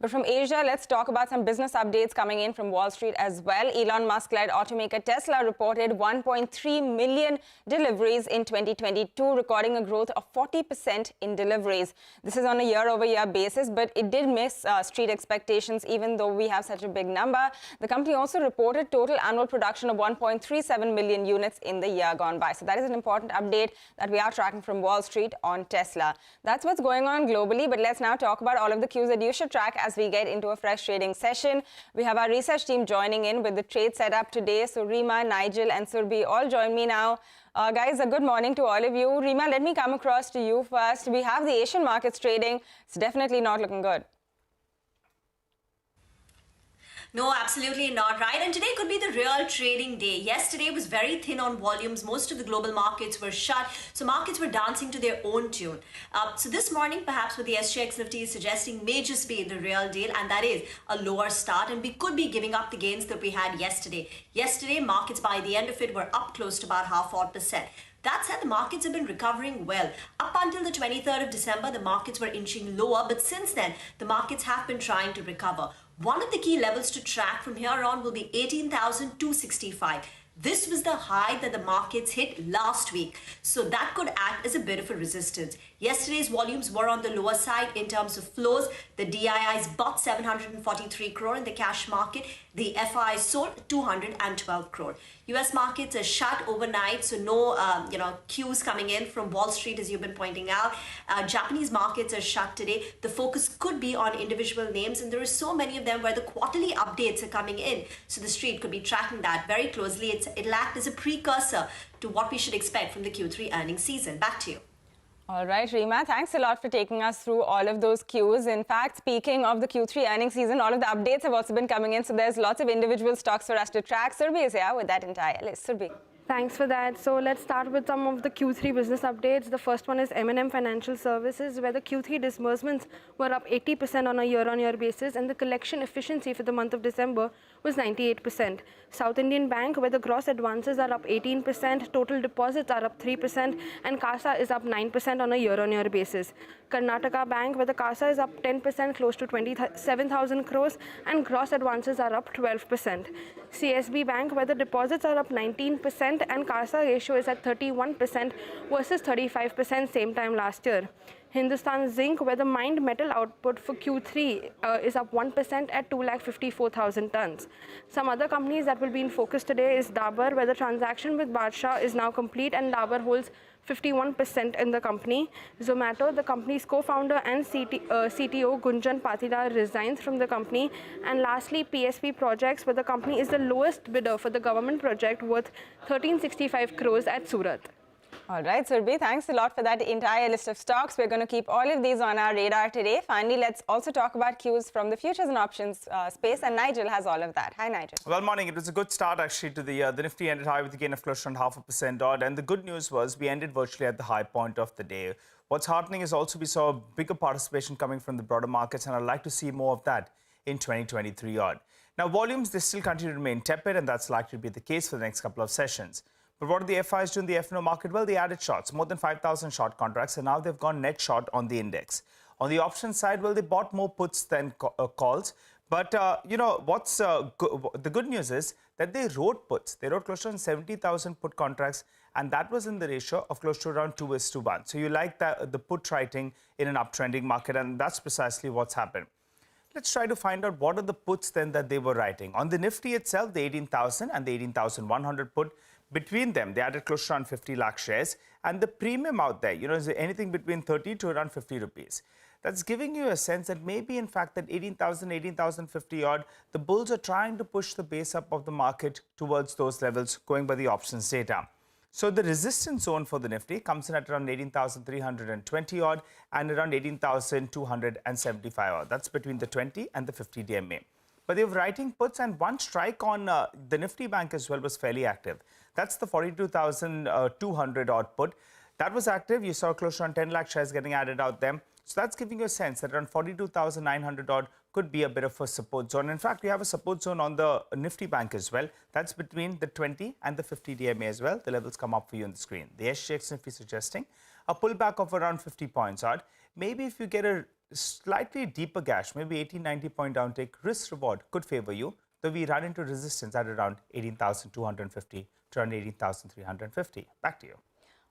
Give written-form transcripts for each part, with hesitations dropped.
But from Asia, let's talk about some business updates coming in from Wall Street as well. Elon Musk-led automaker Tesla reported 1.3 million deliveries in 2022, recording a growth of 40% in deliveries. This is on a year-over-year basis, but it did miss street expectations, even though we have such a big number. The company also reported total annual production of 1.37 million units in the year gone by. So that is an important update that we are tracking from Wall Street on Tesla. That's what's going on globally, but let's now talk about all of the cues that you should track as we get into a fresh trading session. We have our research team joining in with the trade setup today. So Rima, Nigel and Surbhi all join me now. Guys, a good morning to all of you. Rima, let me come across to you first. We have the Asian markets trading. It's definitely not looking good. No, absolutely not, right? And today could be the real trading day. Yesterday was very thin on volumes. Most of the global markets were shut, so markets were dancing to their own tune. So this morning, perhaps what the SGX Nifty is suggesting may just be the real deal, and that is a lower start, and we could be giving up the gains that we had yesterday. Yesterday, markets by the end of it were up close to about 0.5%. That said, the markets have been recovering well. Up until the 23rd of December, the markets were inching lower, but since then, the markets have been trying to recover. One of the key levels to track from here on will be 18,265. This was the high that the markets hit last week, so that could act as a bit of a resistance. Yesterday's volumes were on the lower side in terms of flows. The DIIs bought 743 crore in the cash market. The FIs sold 212 crore. US markets are shut overnight, so no cues coming in from Wall Street, as you've been pointing out. Japanese markets are shut today. The focus could be on individual names, and there are so many of them where the quarterly updates are coming in, so the street could be tracking that very closely. It'll act as a precursor to what we should expect from the Q3 earnings season. Back to you. All right, Rima, thanks a lot for taking us through all of those cues. In fact, speaking of the Q3 earnings season, all of the updates have also been coming in, so there's lots of individual stocks for us to track. Surbhi is here with that entire list. Surbhi. Thanks for that. So let's start with some of the Q3 business updates. The first one is M&M Financial Services, where the Q3 disbursements were up 80% on a year-on-year basis, and the collection efficiency for the month of December was 98%. South Indian Bank, where the gross advances are up 18%, total deposits are up 3%, and CASA is up 9% on a year-on-year basis. Karnataka Bank, where the CASA is up 10%, close to 27,000 crores, and gross advances are up 12%. CSB Bank, where the deposits are up 19%, and CASA ratio is at 31% versus 35% same time last year. Hindustan Zinc, where the mined metal output for Q3 is up 1% at 254,000 tons. Some other companies that will be in focus today is Dabur, where the transaction with Badshah is now complete and Dabur holds 51% in the company. Zomato, the company's co-founder and CTO Gunjan Patidar resigns from the company. And lastly, PSP Projects, where the company is the lowest bidder for the government project worth 1365 crores at Surat. All right, Surbhi, thanks a lot for that entire list of stocks. We're going to keep all of these on our radar today. Finally, let's also talk about cues from the futures and options space, and Nigel has all of that. Hi, Nigel. Well, morning. It was a good start, actually, to the year. The Nifty ended high with a gain of close to 0.5% odd, and the good news was we ended virtually at the high point of the day. What's heartening is also we saw a bigger participation coming from the broader markets, and I'd like to see more of that in 2023 odd. Now, volumes, they still continue to remain tepid, and that's likely to be the case for the next couple of sessions. But what did the FIs do in the F&O market? Well, they added shorts, more than 5,000 short contracts, and now they've gone net short on the index. On the options side, well, they bought more puts than calls. But, what's the good news is that they wrote puts. They wrote close to 70,000 put contracts, and that was in the ratio of close to around 2:1. So you like the put writing in an uptrending market, and that's precisely what's happened. Let's try to find out what are the puts then that they were writing. On the Nifty itself, the 18,000 and the 18,100 put, between them, they added close to around 50 lakh shares. And the premium out there, is anything between 30 to around 50 rupees. That's giving you a sense that maybe, in fact, that 18,000, 18,050 odd, the bulls are trying to push the base up of the market towards those levels, going by the options data. So the resistance zone for the Nifty comes in at around 18,320 odd and around 18,275 odd. That's between the 20 and the 50 DMA. But they were writing puts, and one strike on the Nifty Bank as well was fairly active. That's the 42,200 odd put. That was active. You saw close to around 10 lakh shares getting added out there. So that's giving you a sense that around 42,900 odd could be a bit of a support zone. In fact, we have a support zone on the Nifty Bank as well. That's between the 20 and the 50 DMA as well. The levels come up for you on the screen. The SGX Nifty suggesting a pullback of around 50 points odd. Maybe if you get a slightly deeper gash, maybe 1890 point downtake, risk reward could favor you, though we ran into resistance at around 18,250 to around 18,350. Back to you.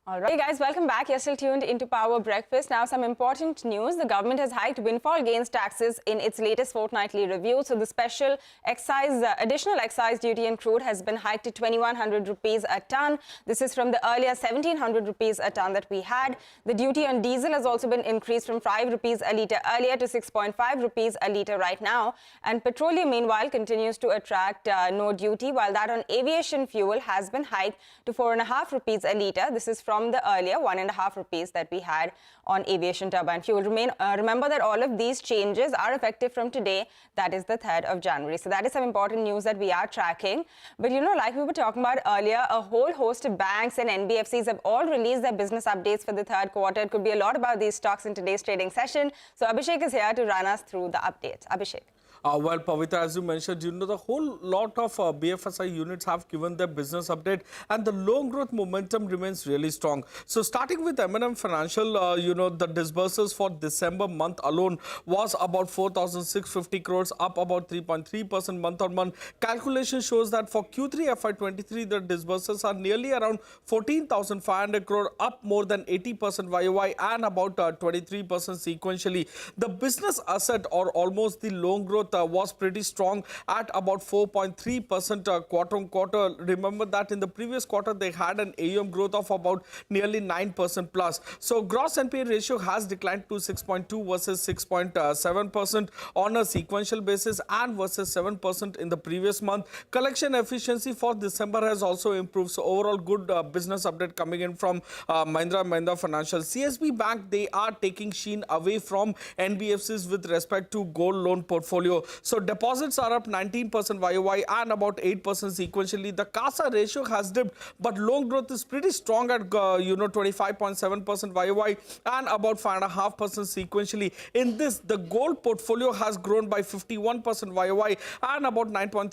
All right, guys, welcome back. You're still tuned into Power Breakfast. Now, some important news. The government has hiked windfall gains taxes in its latest fortnightly review. So the special additional excise duty on crude has been hiked to 2,100 rupees a ton. This is from the earlier 1,700 rupees a ton that we had. The duty on diesel has also been increased from 5 rupees a litre earlier to 6.5 rupees a litre right now. And petroleum, meanwhile, continues to attract no duty, while that on aviation fuel has been hiked to 4.5 rupees a litre. This is from the earlier 1.5 rupees that we had on aviation turbine fuel. Remember that all of these changes are effective from today, that is the 3rd of January. So that is some important news that we are tracking. But like we were talking about earlier, a whole host of banks and NBFCs have all released their business updates for the 3rd quarter. It could be a lot about these stocks in today's trading session. So Abhishek is here to run us through the updates. Abhishek. Well, Pavitra, as you mentioned, the whole lot of BFSI units have given their business update, and the loan growth momentum remains really strong. So starting with M&M Financial, the disbursements for December month alone was about 4,650 crores, up about 3.3% month on month. Calculation shows that for Q3 FY23, the disbursements are nearly around 14,500 crore, up more than 80% YOY and about 23% sequentially. The business asset, or almost the loan growth, was pretty strong at about 4.3% quarter on quarter. Remember that in the previous quarter they had an AUM growth of about nearly 9% plus. So gross NPA ratio has declined to 6.2 versus 6.7% on a sequential basis and versus 7% in the previous month. Collection efficiency for December has also improved. So overall good business update coming in from Mahindra Financial. CSB Bank, they are taking sheen away from NBFCs with respect to gold loan portfolio. So deposits are up 19% YOY and about 8% sequentially. The CASA ratio has dipped, but loan growth is pretty strong at 25.7% YOY and about 5.5% sequentially. In this, the gold portfolio has grown by 51% YOY and about 9.3%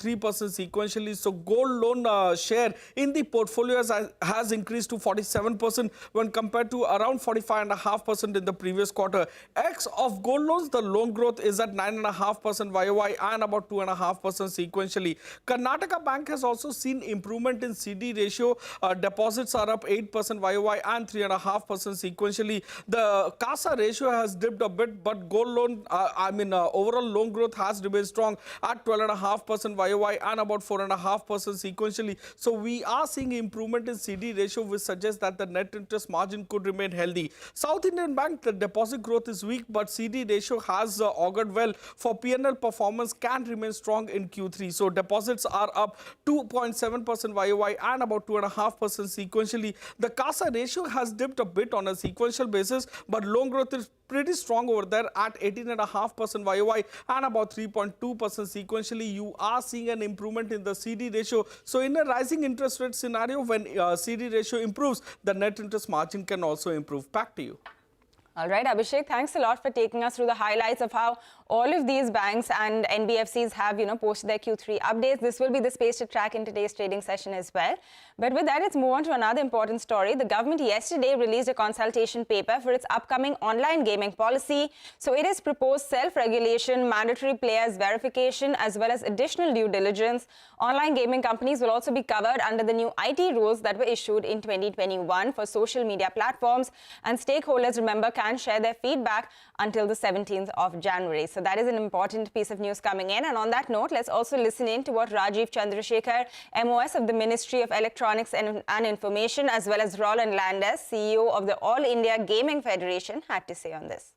sequentially. So gold loan share in the portfolio has increased to 47% when compared to around 45.5% in the previous quarter. X of gold loans, the loan growth is at 9.5% YOY and about 2.5% sequentially. Karnataka Bank has also seen improvement in CD ratio. Deposits are up 8% YOY and 3.5% sequentially. The CASA ratio has dipped a bit, but gold loan, overall loan growth has remained strong at 12.5% YOY and about 4.5% sequentially. So we are seeing improvement in CD ratio, which suggests that the net interest margin could remain healthy. South Indian Bank, the deposit growth is weak, but CD ratio has augured well for PNL performance can remain strong in Q3. So deposits are up 2.7% YOY and about 2.5% sequentially. The CASA ratio has dipped a bit on a sequential basis, but loan growth is pretty strong over there at 18.5% YOY and about 3.2% sequentially. You are seeing an improvement in the CD ratio. So in a rising interest rate scenario, when CD ratio improves, the net interest margin can also improve. Back to you. All right, Abhishek, thanks a lot for taking us through the highlights of how all of these banks and NBFCs have, posted their Q3 updates. This will be the space to track in today's trading session as well. But with that, let's move on to another important story. The government yesterday released a consultation paper for its upcoming online gaming policy. So it has proposed self-regulation, mandatory players verification, as well as additional due diligence. Online gaming companies will also be covered under the new IT rules that were issued in 2021 for social media platforms. And stakeholders, remember, can share their feedback until the 17th of January. So that is an important piece of news coming in. And on that note, let's also listen in to what Rajiv Chandrasekhar, MOS of the Ministry of Electronics and Information, as well as Roland Landes, CEO of the All India Gaming Federation, had to say on this.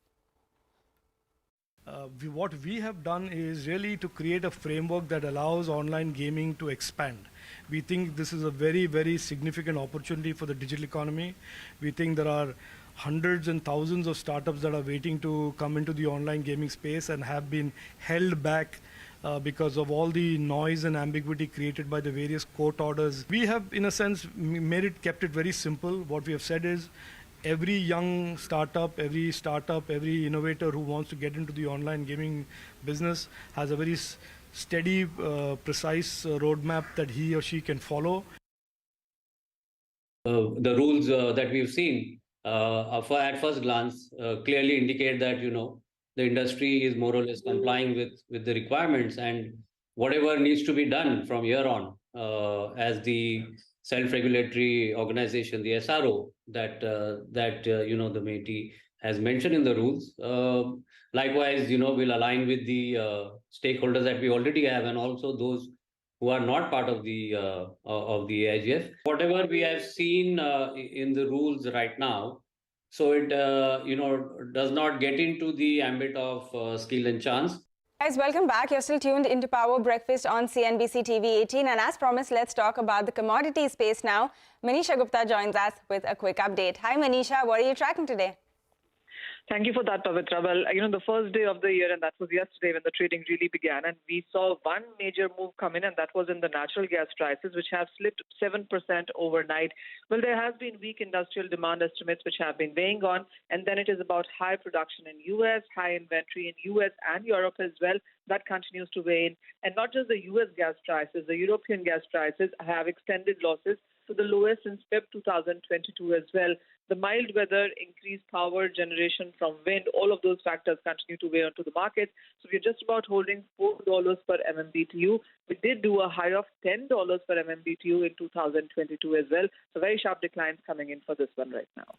What we have done is really to create a framework that allows online gaming to expand. We think this is a very, very significant opportunity for the digital economy. We think there are hundreds and thousands of startups that are waiting to come into the online gaming space and have been held back because of all the noise and ambiguity created by the various court orders. We have, in a sense, kept it very simple. What we have said is every young startup, every innovator who wants to get into the online gaming business has a very steady, precise roadmap that he or she can follow. The rules that we've seen at first glance clearly indicate that the industry is more or less complying with the requirements, and whatever needs to be done from here on as the self-regulatory organization, the SRO, that the MeitY has mentioned in the rules. Likewise, will align with the stakeholders that we already have, and also those who are not part of the AIGF. Whatever we have seen in the rules right now, so it does not get into the ambit of skill and chance. Guys, welcome back. You're still tuned into Power Breakfast on CNBC TV 18. And as promised, let's talk about the commodity space now. Manisha Gupta joins us with a quick update. Hi, Manisha. What are you tracking today? Thank you for that, Pavitra. Well, the first day of the year, and that was yesterday when the trading really began, and we saw one major move come in, and that was in the natural gas prices, which have slipped 7% overnight. Well, there has been weak industrial demand estimates which have been weighing on, and then it is about high production in U.S., high inventory in U.S. and Europe as well. That continues to weigh in. And not just the U.S. gas prices, the European gas prices have extended losses to the lowest since Feb 2022 as well. The mild weather, increased power generation from wind, all of those factors continue to weigh onto the market. So we're just about holding $4 per MMBTU. We did do a high of $10 per MMBTU in 2022 as well. So very sharp declines coming in for this one right now.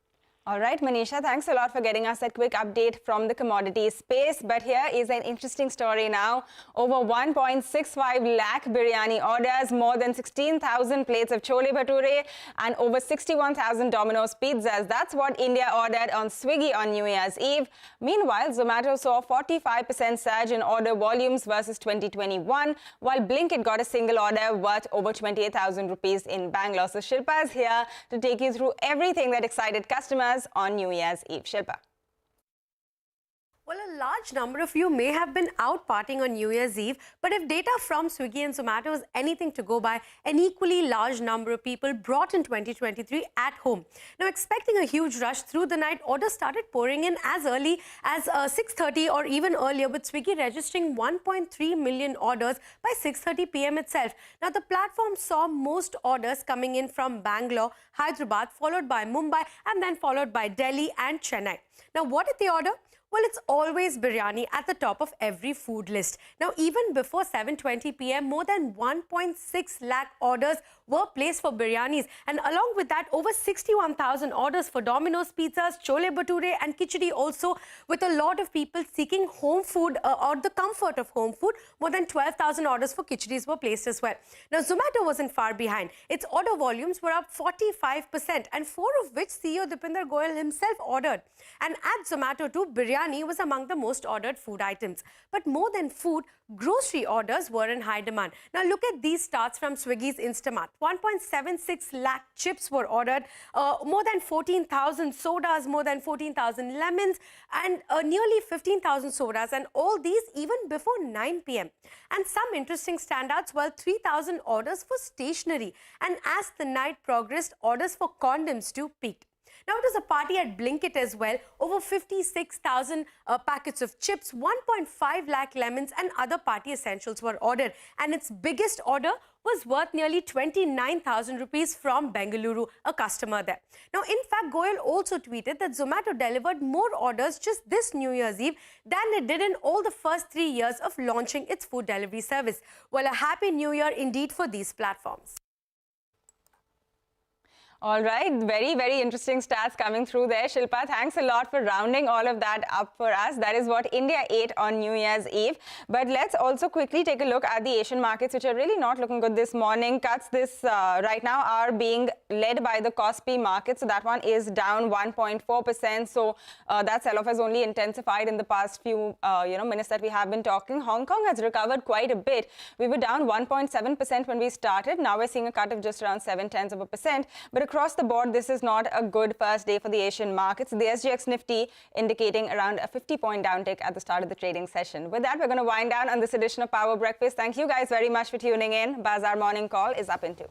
All right, Manisha, thanks a lot for getting us that quick update from the commodity space. But here is an interesting story now. Over 1.65 lakh biryani orders, more than 16,000 plates of chole bhature, and over 61,000 Domino's pizzas. That's what India ordered on Swiggy on New Year's Eve. Meanwhile, Zomato saw 45% surge in order volumes versus 2021, while Blinkit got a single order worth over 28,000 rupees in Bangalore. So Shilpa is here to take you through everything that excited customers on New Year's Eve. Shilpa. Well, a large number of you may have been out partying on New Year's Eve, but if data from Swiggy and Zomato is anything to go by, an equally large number of people brought in 2023 at home. Now, expecting a huge rush through the night, orders started pouring in as early as 6:30 or even earlier, with Swiggy registering 1.3 million orders by 6:30 p.m. itself. Now, the platform saw most orders coming in from Bangalore, Hyderabad, followed by Mumbai, and then followed by Delhi and Chennai. Now, what did they order? Well, it's always biryani at the top of every food list. Now, even before 7:20 p.m., more than 1.6 lakh orders were placed for biryanis. And along with that, over 61,000 orders for Domino's pizzas, chole bhature and khichdi also, with a lot of people seeking home food or the comfort of home food. More than 12,000 orders for khichdi's were placed as well. Now, Zomato wasn't far behind. Its order volumes were up 45%, and 4 of which CEO Deepinder Goyal himself ordered. And at Zomato too, biryani was among the most ordered food items. But more than food, grocery orders were in high demand. Now look at these stats from Swiggy's Instamart. 1.76 lakh chips were ordered, more than 14,000 sodas, more than 14,000 lemons, and nearly 15,000 sodas, and all these even before 9 p.m. And some interesting standouts, well, 3,000 orders for stationery. And as the night progressed, orders for condoms too peaked. Now, it was a party at Blinkit as well. Over 56,000 packets of chips, 1.5 lakh lemons and other party essentials were ordered. And its biggest order was worth nearly 29,000 rupees from Bengaluru, a customer there. Now, in fact, Goyal also tweeted that Zomato delivered more orders just this New Year's Eve than it did in all the first 3 years of launching its food delivery service. Well, a happy New Year indeed for these platforms. All right, very, very interesting stats coming through there. Shilpa, thanks a lot for rounding all of that up for us. That is what India ate on New Year's Eve. But let's also quickly take a look at the Asian markets, which are really not looking good this morning. Cuts this right now are being led by the Kospi market. So that one is down 1.4%. So that sell-off has only intensified in the past few minutes that we have been talking. Hong Kong has recovered quite a bit. We were down 1.7% when we started. Now we're seeing a cut of just around 0.7%. But across the board, this is not a good first day for the Asian markets. The SGX Nifty indicating around a 50-point downtick at the start of the trading session. With that, we're going to wind down on this edition of Power Breakfast. Thank you guys very much for tuning in. Bazaar Morning Call is up in 2.